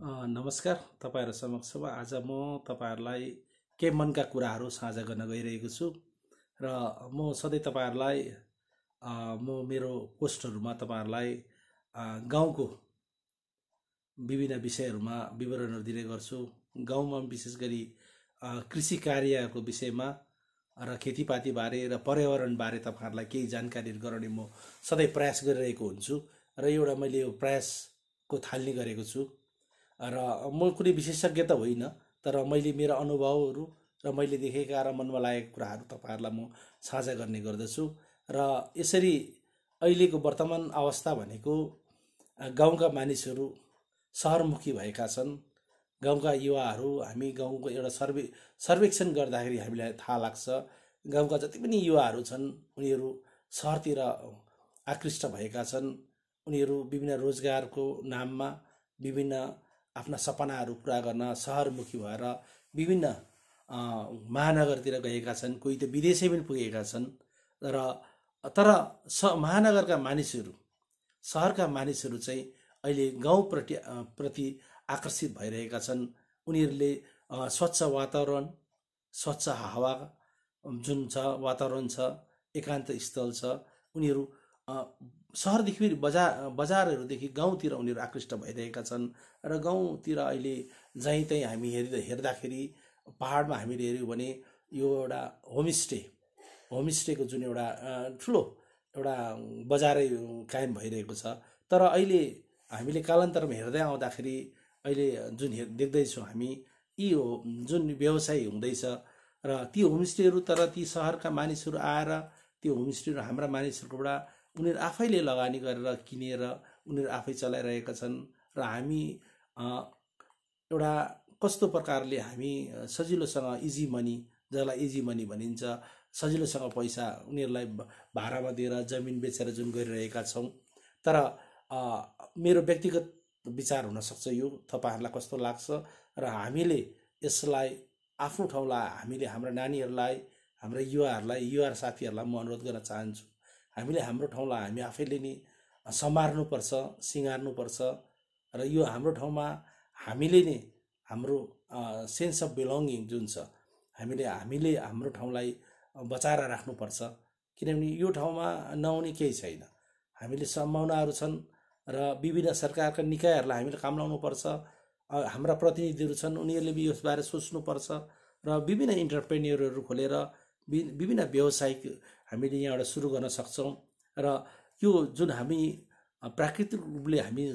नमस्कार तपाईहरु समक्षमा आज म तपाईहरुलाई के मनका कुराहरू साझा गर्न गइरहेको छु र म सधैँ तपाईहरुलाई म मेरो पोस्टहरुमा तपाईहरुलाई गाउँको विभिन्न विषयहरुमा विवरणहरु दिने गर्छु। गाउँमा विशेष गरी कृषि कार्यको विषयमा र खेतीपाती बारे र पर्यावरण बारे तपाईहरुलाई केही जानकारी गराउने म सधैँ प्रयास गरिरहेको हुन्छु र एउटा मैले यो प्रयासको थालनी गरेको छु। र म कुनै विशेषज्ञ त होइन, तर मैले मेरो अनुभवहरू र मैले देखेका र मनमा लागेका कुराहरू तपाईहरुलाई म साझा गर्ने गर्दछु। र यसरी अहिलेको वर्तमान अवस्था भनेको गाउँका मानिसहरू शहरमुखी भएका छन्। गाउँका युवाहरू हामी गाउँको एउटा सर्वेक्षण गर्दाखेरि हामीलाई थाहा लाग्छ गाउँका जति पनि युवाहरू छन् उनीहरू शहरतिर आकृष्ट भएका छन्। उनीहरू विभिन्न रोजगारको नाममा विभिन्न आफ्ना सपनाहरू पूरा गर्न शहरमुखी भएर विभिन्न महानगरतिर गएका छन्। कोही त विदेशै पनि पुगेका छन्। तर महानगरका मानिसहरू शहरका मानिसहरू चाहिँ अहिले गाउँ प्रति आकर्षित भइरहेका छन्। उनीहरूले स्वच्छ वातावरण, स्वच्छ हावा जुन छ वातावरण छ, एकान्त स्थल छ, उनीहरू शहरदेखि बजारहरूदेखि गाउँतिर उनीहरू आकृष्ट भइरहेका छन्। र गाउँतिर अहिले जहीँ तहीँ हामी हेर्दाखेरि पहाडमा हामीले हेऱ्यौँ भने यो एउटा होमस्टेको जुन एउटा ठुलो एउटा बजारै कायम भइरहेको छ। तर अहिले हामीले कालान्तरमा हेर्दै आउँदाखेरि अहिले जुन देख्दैछौँ हामी यी जुन व्यवसाय हुँदैछ र ती होमस्टेहरू तर ती शहरका मानिसहरू आएर त्यो होमस्टेहरू हाम्रा मानिसहरूकोबाट उनीहरू आफैले लगानी गरेर किनेर उनीहरू आफै चलाइरहेका छन्। र हामी एउटा कस्तो प्रकारले हामी सजिलोसँग इजी मनी, जसलाई इजी मनी भनिन्छ, सजिलोसँग पैसा उनीहरूलाई भाडामा दिएर जमिन बेचेर जुन गरिरहेका छौँ। तर मेरो व्यक्तिगत विचार हुनसक्छ यो तपाईहरुलाई कस्तो लाग्छ। र हामीले यसलाई आफ्नो ठाउँलाई हामीले हाम्रा नानीहरूलाई, हाम्रा युवा साथीहरूलाई म अनुरोध गर्न चाहन्छु, हामीले हाम्रो ठाउँलाई हामी आफैले नै सम्हार्नुपर्छ, सिँगार्नुपर्छ। र यो हाम्रो ठाउँमा हामीले नै हाम्रो सेन्स अफ बिलोङ्गिङ जुन छ हामीले हाम्रो ठाउँलाई बचाएर राख्नुपर्छ। किनभने यो ठाउँमा नहुने केही छैन। हामीले सम्भावनाहरू छन् र विभिन्न सरकारका निकायहरूलाई हामीले काम लाउनुपर्छ। हाम्रा प्रतिनिधिहरू छन्, उनीहरूले पनि यसबारे सोच्नुपर्छ र विभिन्न इन्टरप्रेन्योरहरू खोलेर विभिन्न व्यवसायिक हामीले यहाँबाट सुरु गर्न सक्छौँ। र यो जुन हामी प्राकृतिक रूपले हामी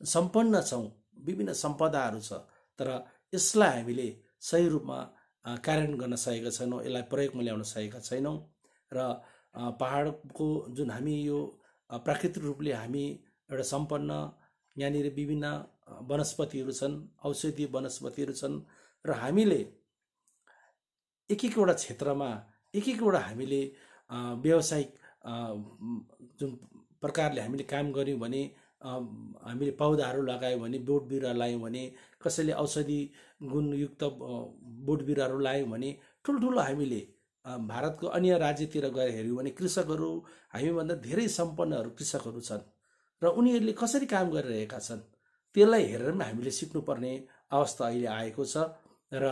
सम्पन्न छौँ, विभिन्न सम्पदाहरू छ, तर यसलाई हामीले सही रूपमा कार्यान्वयन गर्न सकेका छैनौँ, यसलाई प्रयोगमा ल्याउन सकेका छैनौँ। र पहाडको जुन हामी यो प्राकृतिक रूपले हामी एउटा सम्पन्न, यहाँनिर विभिन्न वनस्पतिहरू छन्, औषधीय वनस्पतिहरू छन् र हामीले एक एकवटा क्षेत्रमा एक एकवटा हामीले व्यावसायिक जुन प्रकारले हामीले काम गर्यौँ भने हामीले पौधाहरू लगायौँ भने, बोट बिरुवा लायौँ भने, कसैले औषधि गुणयुक्त बोट बिरुवाहरू लायौँ भने ठुल्ठुलो हामीले भारतको अन्य राज्यतिर गएर हेऱ्यौँ भने कृषकहरू हामीभन्दा धेरै सम्पन्नहरू कृषकहरू छन् र उनीहरूले कसरी काम गरिरहेका छन् त्यसलाई हेरेर पनि हामीले सिक्नुपर्ने अवस्था अहिले आएको छ। र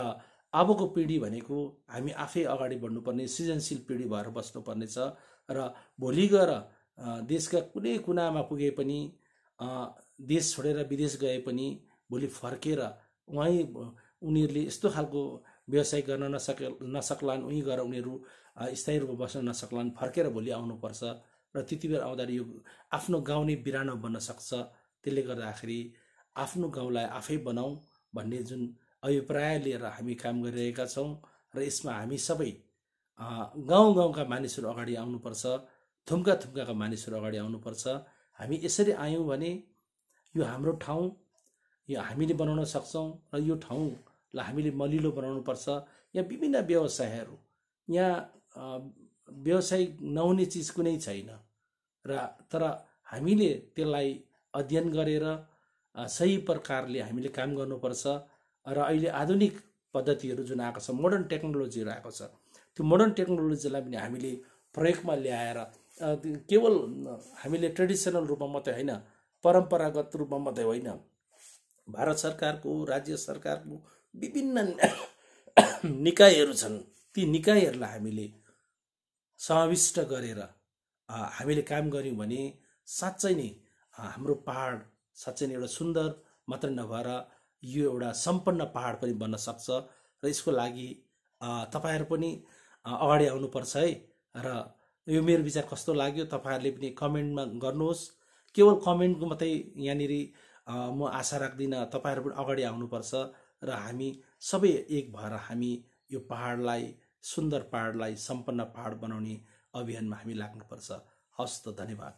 अबको पिँढी भनेको हामी आफै अगाडि बढ्नुपर्ने सृजनशील पिँढी भएर बस्नुपर्ने छ। र भोलि गएर देशका कुनै कुनामा पुगे पनि, देश छोडेर विदेश गए पनि भोलि फर्केर उहीँ उनीहरूले यस्तो खालको व्यवसाय गर्न नसक्लान्, उहीँ गएर उनीहरू स्थायी रूपमा बस्न नसक्लान्, फर्केर भोलि आउनुपर्छ। र त्यति बेला आउँदाखेरि यो आफ्नो गाउँ नै बिरानो बन्न सक्छ। त्यसले गर्दाखेरि आफ्नो गाउँलाई आफै बनाऊ भन्ने जुन अभिप्राय लिएर हामी काम गरिरहेका छौँ। र यसमा हामी सबै गाउँका मानिसहरू अगाडि आउनुपर्छ, थुम्काका मानिसहरू अगाडि आउनुपर्छ। हामी यसरी आयौँ भने यो हाम्रो ठाउँ, यो हामीले बनाउन सक्छौँ र यो ठाउँलाई हामीले मलिलो बनाउनुपर्छ। यहाँ विभिन्न व्यवसायहरू, यहाँ व्यवसाय नहुने चिज कुनै छैन। तर हामीले त्यसलाई अध्ययन गरेर सही प्रकारले हामीले काम गर्नुपर्छ। र अहिले आधुनिक पद्धतिहरू जुन आएको छ, मोडर्न टेक्नोलोजीहरू आएको छ, त्यो मोडर्न टेक्नोलोजीलाई पनि हामीले प्रयोगमा ल्याएर केवल हामीले ट्रेडिसनल रूपमा मात्रै होइन, परम्परागत रूपमा मात्रै होइन, भारत सरकारको, राज्य सरकारको विभिन्न निकायहरू छन्। ती निकायहरूलाई हामीले समाविष्ट गरेर हामीले काम गऱ्यौँ भने साँच्चै नै हाम्रो पहाड साँच्चै नै एउटा सुन्दर मात्र नभएर यो एउटा सम्पन्न पहाड पनि बन्न सक्छ। र यसको लागि तपाईँहरू पनि अगाडि आउनुपर्छ है। र यो मेरो विचार कस्तो लाग्यो तपाईँहरूले पनि कमेन्टमा गर्नुहोस्। केवल कमेन्टको मात्रै यहाँनिर म आशा राख्दिनँ, तपाईँहरू पनि अगाडि आउनुपर्छ र हामी सबै एक भएर हामी यो पहाडलाई, सुन्दर पहाडलाई सम्पन्न पहाड बनाउने अभियानमा हामी लाग्नुपर्छ। हवस् त, धन्यवाद।